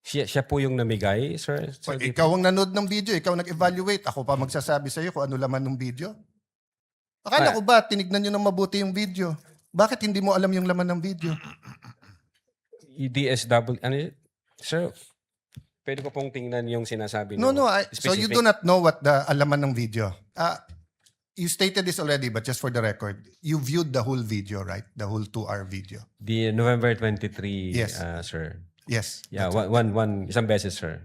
Siya po yung namigay, sir? O, ikaw ang nanood ng video, ikaw nag-evaluate. Ako pa magsasabi sa'yo kung ano laman ng video. Akala ko ba, tinignan nyo ng mabuti yung video. Bakit hindi mo alam yung laman ng video? DSW, ano yun? Sir, pwede ko pong tingnan yung sinasabi No, niyo. so you do not know what the laman ng video. You stated this already, but just for the record, you viewed the whole video, right? The whole 2-hour video. The November 23, Yes. Sir. Yes. Yeah, isang beses, sir.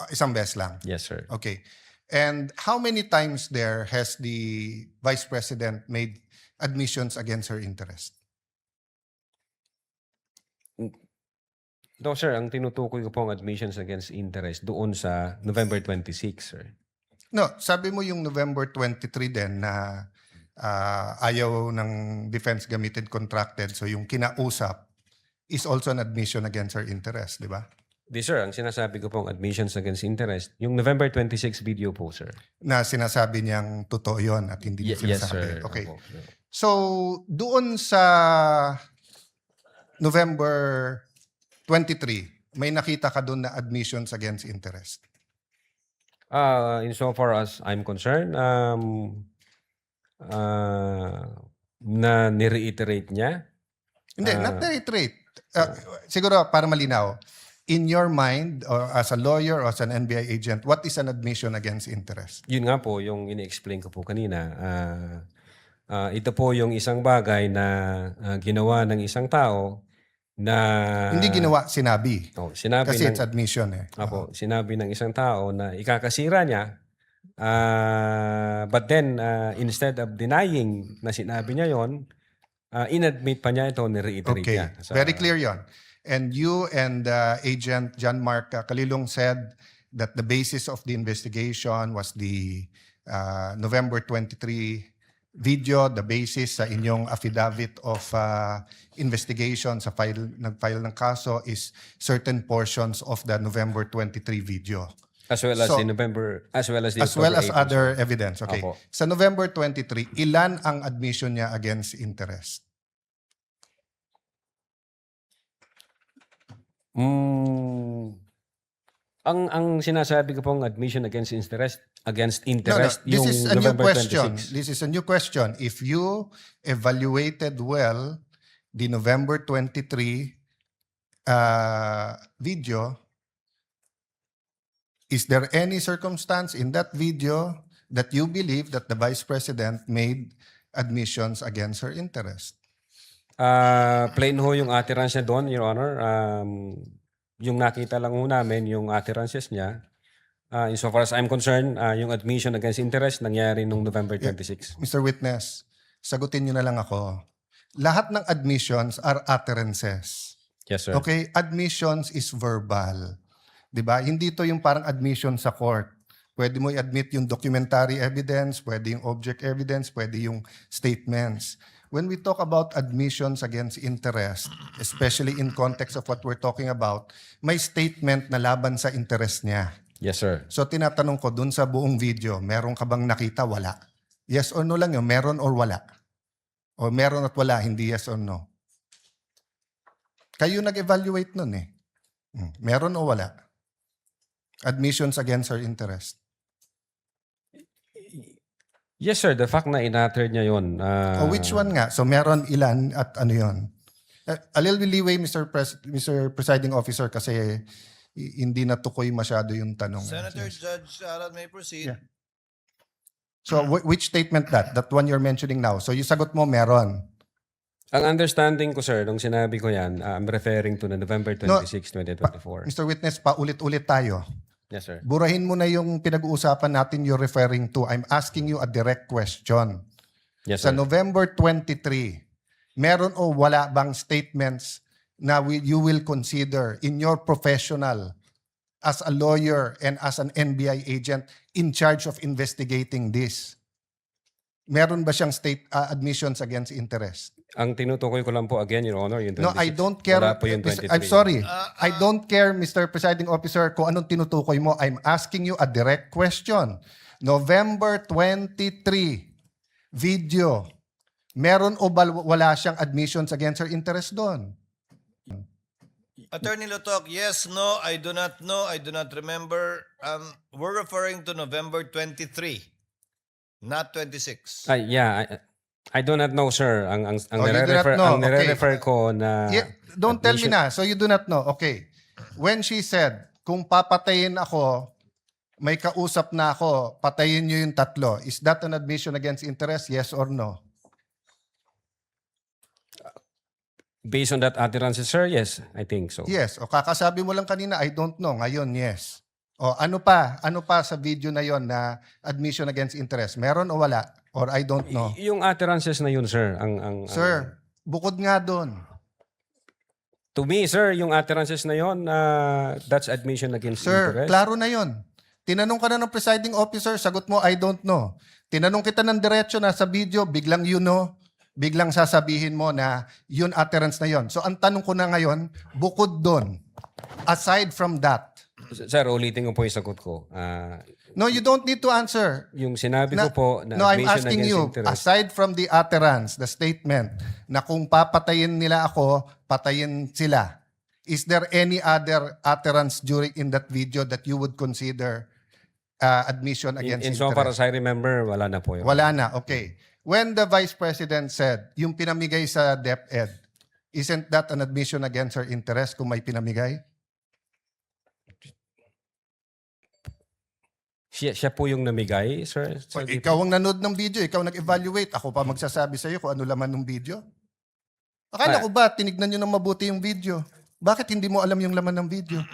Isang beses lang. Yes, sir. Okay. And how many times there has the Vice President made admissions against her interest? No, sir, ang tinutukoy ko pong admissions against interest doon sa November 26, sir. No, sabi mo yung November 23 din na ayaw ng defense gamitin contracted. So yung kinausap is also an admission against her interest, di ba? Di, sir, ang sinasabi ko pong admissions against interest, yung November 26 video po, sir. Na sinasabi niyang totoo yon at hindi niya Yes, sinasabi. sir. Okay. Opo, sir. So, doon sa November 23, may nakita ka doon na admissions against interest. Insofar as I'm concerned, na nireiterate niya. Hindi, not reiterate. Siguro para malinaw, in your mind, or as a lawyer or as an NBI agent, what is an admission against interest? Yun nga po, yung ini-explain ko po kanina. Ito po yung isang bagay na ginawa ng isang tao na... Hindi ginawa, sinabi. Sinabi Kasi ng, it's admission eh. sinabi ng isang tao na ikakasira niya. But then, instead of denying na sinabi niya yon, inadmit pa niya ito, nireiterate Okay, niya. very clear yon. And you and Agent John Mark Kalilong said that the basis of the investigation was the November 23 video, the basis sa inyong affidavit of investigation sa nag-file ng kaso is certain portions of the November 23 video. As well as So, the November, as well as the As well October as 8, other sir. evidence. Okay. Opo. Sa November 23, ilan ang admission niya against interest? Ang sinasabi ko pong admission against interest, This yung is a new November question. 26. This is a new question. If you evaluated well the November 23 video, is there any circumstance in that video that you believe that the Vice President made admissions against her interest? Plain ho yung utterance niya doon, Your Honor. Yung nakita lang ho namin, yung utterances niya. Insofar as I'm concerned, yung admission against interest nangyari nung November 26. Mr. Witness, sagutin niyo na lang ako. Lahat ng admissions are utterances. Yes, sir. Okay? Admissions is verbal. 'Di ba? Hindi to yung parang admission sa court. Pwede mo i-admit yung documentary evidence, pwede yung object evidence, pwede yung statements. When we talk about admissions against interest, especially in context of what we're talking about, may statement na laban sa interest niya. Yes, sir. So tinatanong ko, dun sa buong video, meron ka bang nakita? Wala. Yes or no lang yun, meron or wala. O meron at wala, hindi yes or no. Kayo nag-evaluate nun eh. Meron o wala? Admissions against her interest. Yes, sir. The fact na in-utter niya yun. O which one nga? So meron ilan at ano yun? A little leeway, Mr. Presiding Officer, kasi hindi natukoy masyado yung tanong. Senator Judge Alan may proceed. Yeah. So which statement that? That one you're mentioning now. So yung sagot mo, meron. Ang understanding ko, sir, nung sinabi ko yan, I'm referring to the November 26, 2024. Mr. Witness, paulit-ulit tayo. Yes, sir. Burahin mo na yung pinag-uusapan natin you're referring to. I'm asking you a direct question. Yes, Sa sir. November 23, meron o wala bang statements na you will consider in your professional as a lawyer and as an NBI agent in charge of investigating this? Meron ba siyang admissions against interest? Ang tinutukoy ko lang po again, Your Honor, yung 26. No, I don't care. Wala po yung 23. I'm sorry. I don't care, Mr. Presiding Officer, kung anong tinutukoy mo. I'm asking you a direct question. November 23, video. Meron o wala siyang admissions against her interest doon? Attorney Lotok, yes, no, I do not know, I do not remember. We're referring to November 23, not 26. Yeah, I do not know, sir. Ang Oh, you do not know. ang Okay. nire-refer ko na Yeah, don't tell me admission- na. So you do not know. Okay. When she said, kung papatayin ako, may kausap na ako, patayin niyo yung tatlo. Is that an admission against interest? Yes or no? based on that utterances, sir, yes, I think so. Yes. O kakasabi mo lang kanina, I don't know. Ngayon, yes. O ano pa? Ano pa sa video na yon na admission against interest? Meron o wala? Or I don't know? Yung utterances na yun, sir, Sir, bukod nga doon. to me, sir, yung utterances na yun, that's admission against Sir, interest. klaro na yon. Tinanong ka na ng presiding officer, sagot mo, I don't know. Tinanong kita ng diretso na sa video, biglang you know, biglang sasabihin mo na yun utterance na yon. So ang tanong ko na ngayon, bukod doon, aside from that, Sir, ulitin ko po yung sagot ko. no, you don't need to answer. Yung sinabi ko po na No, I'm admission asking against you, interest. aside from the utterance, the statement, na kung papatayin nila ako, patayin sila, is there any other utterance during in that video that you would consider admission against In so far interest? as I remember, wala na po yun. Wala na, okay. When the Vice President said, yung pinamigay sa DepEd, isn't that an admission against her interest kung may pinamigay? Siya po yung namigay, sir. Sir, di Ikaw ang nanood ng video, ikaw nag-evaluate. Ako pa magsasabi sa iyo kung ano laman ng video. Akala ko ba, tinignan nyo ng mabuti yung video? Bakit hindi mo alam yung laman ng video?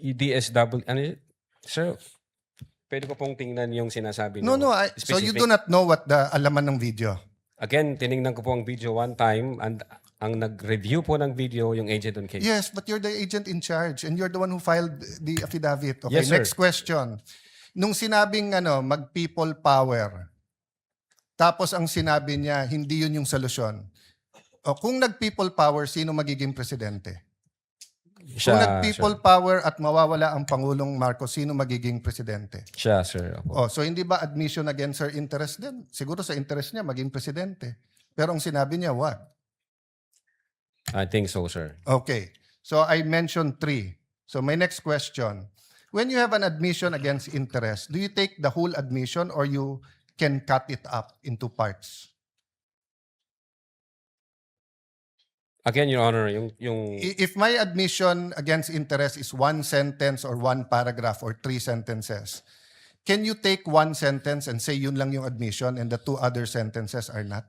DSW, ano yun? Sir, pwede ko pong tingnan yung sinasabi No, niyo. so you Specific. do not know what the alaman ng video. Again, tiningnan ko po ang video one time and ang nag-review po ng video yung agent on case. Yes, but you're the agent in charge and you're the one who filed the affidavit. Okay, Yes, sir. next question. Nung sinabing mag-people power, tapos ang sinabi niya, hindi yun yung solusyon. O kung nag-people power, sino magiging presidente? Kung nag-people power at mawawala ang Pangulong Marcos, sino magiging presidente? Siya, sir. Opo. So hindi ba admission against her interest din? Siguro sa interest niya, maging presidente. Pero ang sinabi niya, what? I think so, sir. Okay. So I mentioned 3. So my next question. When you have an admission against interest, do you take the whole admission or you can cut it up into parts? Again, Your Honor, yung If my admission against interest is 1 sentence or 1 paragraph or 3 sentences, can you take 1 sentence and say yun lang yung admission and the 2 other sentences are not?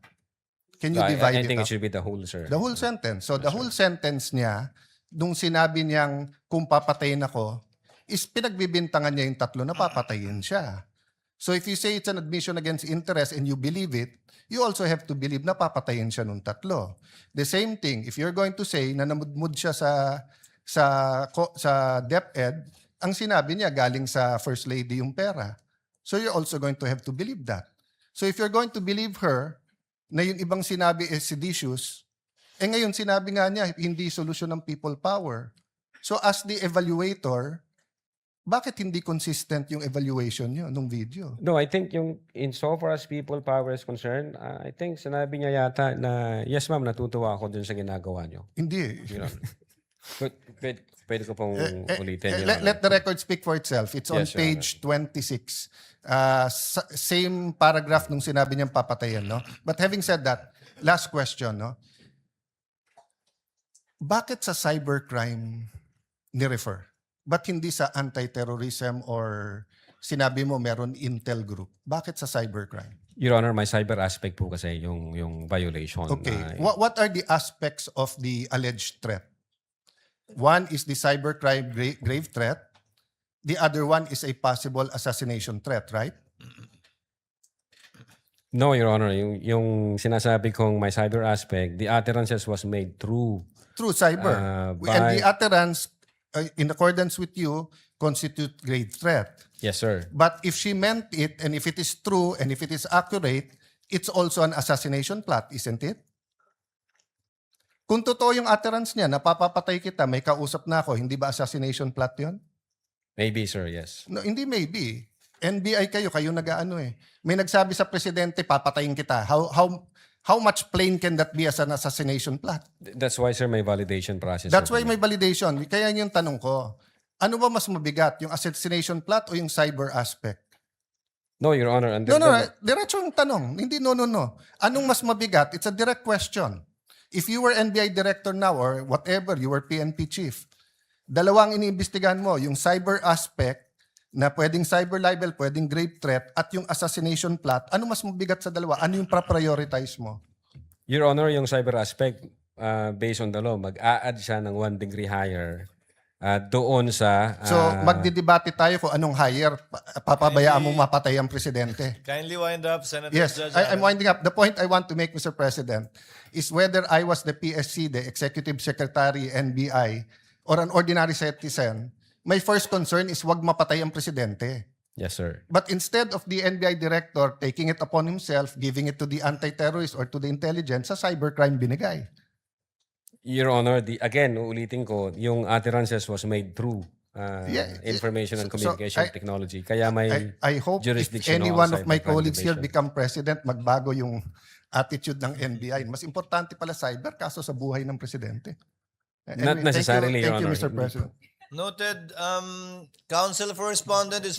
Can you divide I it think up? it should be the whole, sir. The whole sentence. So the whole sentence niya, nung sinabi niyang kung papatayin ako, is pinagbibintangan niya yung tatlo na papatayin siya. So if you say it's an admission against interest and you believe it, you also have to believe na papatayin siya nung tatlo. The same thing, if you're going to say na namudmud siya sa DepEd, ang sinabi niya galing sa First Lady yung pera. So you're also going to have to believe that. So if you're going to believe her, na yung ibang sinabi is seditious, ngayon sinabi nga niya, hindi solusyon ng people power. So as the evaluator, bakit hindi consistent yung evaluation niyo nung video? No, I think yung in so far as people power is concerned, I think sinabi niya yata na, yes ma'am, natutuwa ako dun sa ginagawa niyo. Hindi. Your Honor. Pwede ko pong ulitin. Your Let Honor. the record speak for itself. It's on Yes, Your page 26. Same paragraph nung sinabi niyang papatayan, no? But having said that, last question, no? Bakit sa cybercrime ni-refer? Ba't hindi sa anti-terrorism or sinabi mo meron Intel Group? Bakit sa cybercrime? Your Honor, my cyber aspect po kasi yung violation. Okay. What are the aspects of the alleged threat? One is the cybercrime grave threat. The other one is a possible assassination threat, right? No, Your Honor, yung sinasabi kong my cyber aspect, the utterances was made through Through cyber. And the utterance, in accordance with you, constitute grave threat. yes, sir. But if she meant it, and if it is true, and if it is accurate, it's also an assassination plot, isn't it? Kung totoo yung utterance niya, napapapatay kita, may kausap na ako, hindi ba assassination plot yun? Maybe, sir, yes. No, hindi maybe. NBI kayo nag-aano eh. May nagsabi sa presidente, papatayin kita. How much plain can that be as an assassination plot? That's why, sir, may validation process. That's sir, why may validation. Kaya yung tanong ko, ano ba mas mabigat, yung assassination plot o yung cyber aspect? No, Your Honor. And No, diretso yung tanong. Hindi no. Anong mas mabigat? It's a direct question. If you were NBI director now or whatever, you were PNP chief, dalawang iniimbestigahan mo, yung cyber aspect na pwedeng cyber libel, pwedeng grave threat, at yung assassination plot, ano mas mabigat sa dalawa? Ano yung prioritize mo? Your Honor, yung cyber aspect, based on the law, mag-a-add siya ng 1 degree higher doon sa... So, magdidebate tayo kung anong higher, papabayaan mong mapatay ang presidente. Kindly wind up, Senator Yes, Judge. I'm winding up. The point I want to make, Mr. President, is whether I was the PSC, the Executive Secretary, NBI, or an ordinary citizen, my first concern is wag mapatay ang presidente. Yes, sir. But instead of the NBI director taking it upon himself, giving it to the anti-terrorist or to the intelligence, sa cybercrime binigay. Your Honor, again, uulitin ko, yung utterances was made through information and So, communication technology. Kaya may I hope if jurisdictional any one of my cybercrime colleagues here division. become president, magbago yung attitude ng NBI. Mas importante pala cyber kaso sa buhay ng presidente. Not necessarily, Your Thank you, Honor. Mr. President. Noted. Counsel for respondent is